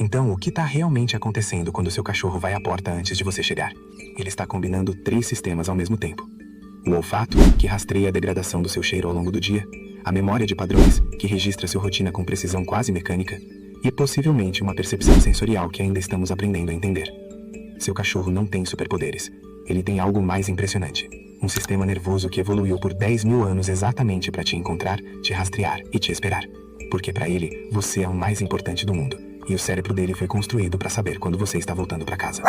Então, o que está realmente acontecendo quando seu cachorro vai à porta antes de você chegar? Ele está combinando 3 sistemas ao mesmo tempo. O olfato, que rastreia a degradação do seu cheiro ao longo do dia, a memória de padrões, que registra sua rotina com precisão quase mecânica, e possivelmente uma percepção sensorial que ainda estamos aprendendo a entender. Seu cachorro não tem superpoderes. Ele tem algo mais impressionante. Um sistema nervoso que evoluiu por 10.000 anos exatamente para te encontrar, te rastrear e te esperar. Porque para ele, você é o mais importante do mundo. E o cérebro dele foi construído para saber quando você está voltando para casa.